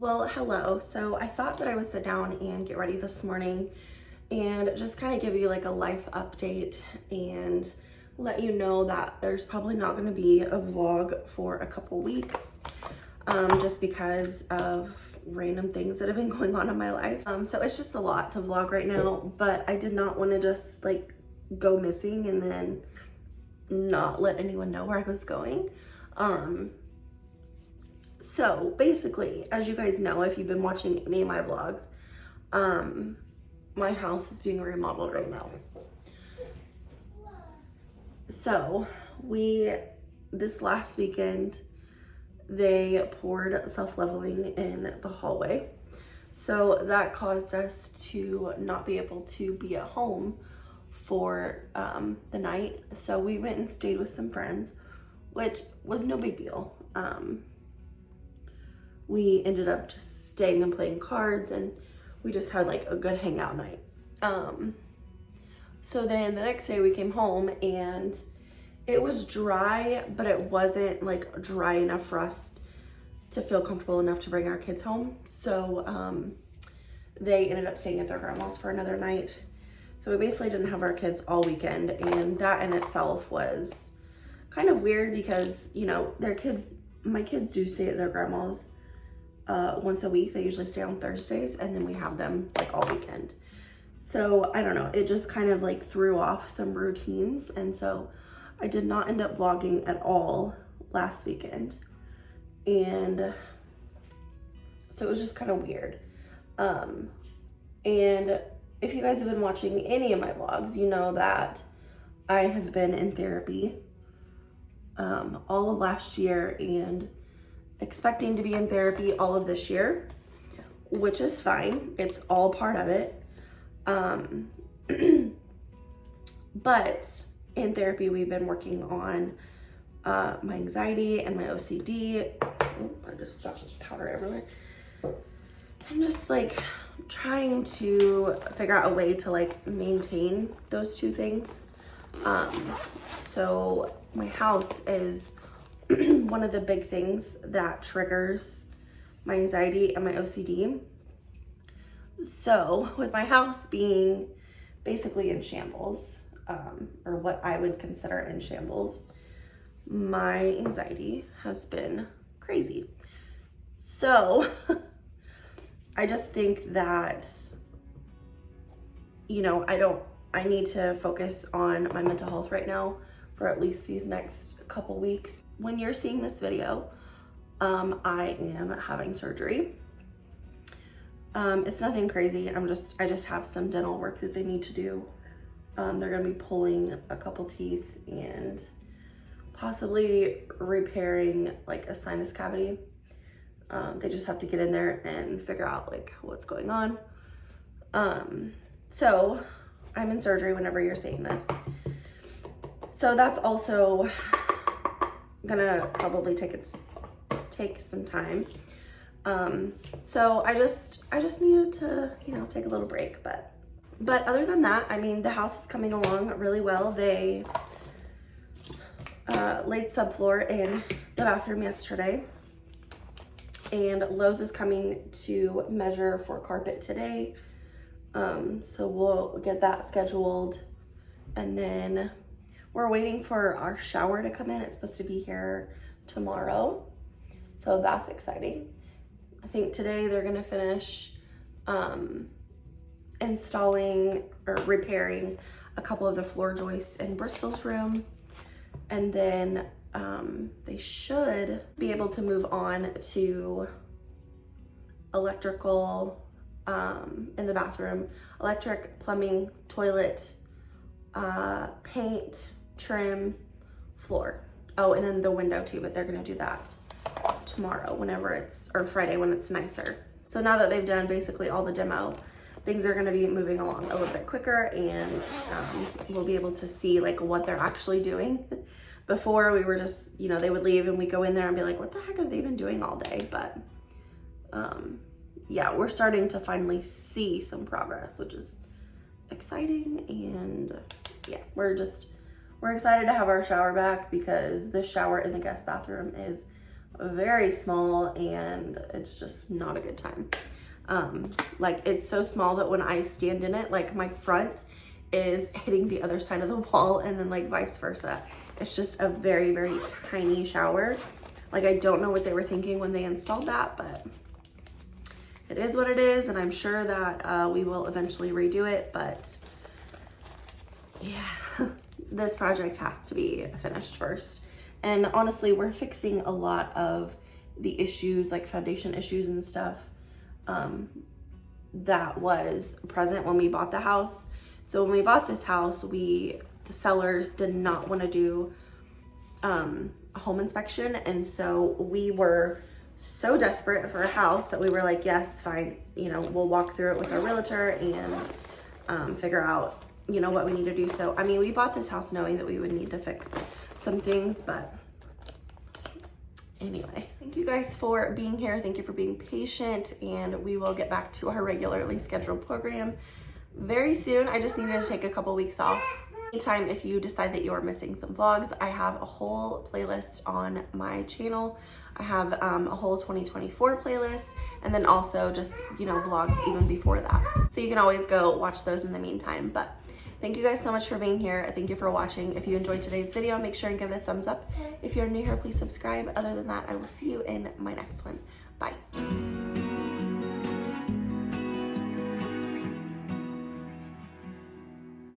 Well, hello. So I thought that I would sit down and get ready this morning and just kind of give you like a life update and let you know that there's probably not going to be a vlog for a couple weeks, just because of random things that have been going on in my life. So it's just a lot to vlog right now, but I did not want to just like go missing and then not let anyone know where I was going. So basically, as you guys know, if you've been watching any of my vlogs, my house is being remodeled right now. So this last weekend, they poured self-leveling in the hallway. So that caused us to not be able to be at home for the night. So we went and stayed with some friends, which was no big deal. We ended up just staying and playing cards, and we just had like a good hangout night. So then the next day we came home and it was dry, but it wasn't like dry enough for us to feel comfortable enough to bring our kids home. So they ended up staying at their grandma's for another night. So we basically didn't have our kids all weekend, and that in itself was kind of weird because, you know, my kids do stay at their grandma's once a week. They usually stay on Thursdays, and then we have them like all weekend. So I don't know, it just kind of like threw off some routines, and so I did not end up vlogging at all last weekend, and so it was just kind of weird. And if you guys have been watching any of my vlogs, you know that I have been in therapy all of last year and expecting to be in therapy all of this year, which is fine. It's all part of it. But in therapy, we've been working on my anxiety and my OCD. I just got powder everywhere. And just like trying to figure out a way to like maintain those two things. So my house is one of the big things that triggers my anxiety and my OCD. So with my house being basically in shambles, or what I would consider in shambles, my anxiety has been crazy. So I just think that, you know, I need to focus on my mental health right now for at least these next couple weeks. When you're seeing this video, I am having surgery. It's nothing crazy. I just have some dental work that they need to do. They're gonna be pulling a couple teeth and possibly repairing like a sinus cavity. They just have to get in there and figure out like what's going on. So I'm in surgery whenever you're seeing this. So that's also gonna probably take some time. So I just needed to, you know, take a little break, but other than that, I mean, the house is coming along really well. They laid subfloor in the bathroom yesterday, and Lowe's is coming to measure for carpet today. So we'll get that scheduled, and then we're waiting for our shower to come in. It's supposed to be here tomorrow, so that's exciting. I think today they're gonna finish installing or repairing a couple of the floor joists in Brystal's room, and then they should be able to move on to electrical in the bathroom, electric, plumbing, toilet, paint, trim, floor. Oh, and then the window too, but they're gonna do that tomorrow or Friday when it's nicer. So now that they've done basically all the demo, things are gonna be moving along a little bit quicker, and we'll be able to see like what they're actually doing. Before we were just, you know, they would leave and we go in there and be like, what the heck have they been doing all day? But yeah, we're starting to finally see some progress, which is exciting. And yeah, we're excited to have our shower back, because the shower in the guest bathroom is very small, and it's just not a good time. Like, it's so small that when I stand in it, like, my front is hitting the other side of the wall, and then like vice versa. It's just a very, very tiny shower. Like, I don't know what they were thinking when they installed that, but it is what it is, and I'm sure that we will eventually redo it, but yeah, this project has to be finished first. And honestly, we're fixing a lot of the issues, like foundation issues and stuff, that was present when we bought the house. So when we bought this house, the sellers did not want to do a home inspection, and so we were so desperate for a house that we were like, yes, fine, you know, we'll walk through it with our realtor and figure out, you know, what we need to do. So I mean, we bought this house knowing that we would need to fix some things, but anyway, thank you guys for being here. Thank you for being patient, and we will get back to our regularly scheduled program very soon. I just needed to take a couple weeks off. Anytime if you decide that you're missing some vlogs, I have a whole playlist on my channel. I have a whole 2024 playlist, and then also just, you know, vlogs even before that. So you can always go watch those in the meantime. But thank you guys so much for being here. Thank you for watching. If you enjoyed today's video, make sure and give it a thumbs up. If you're new here, please subscribe. Other than that, I will see you in my next one. Bye.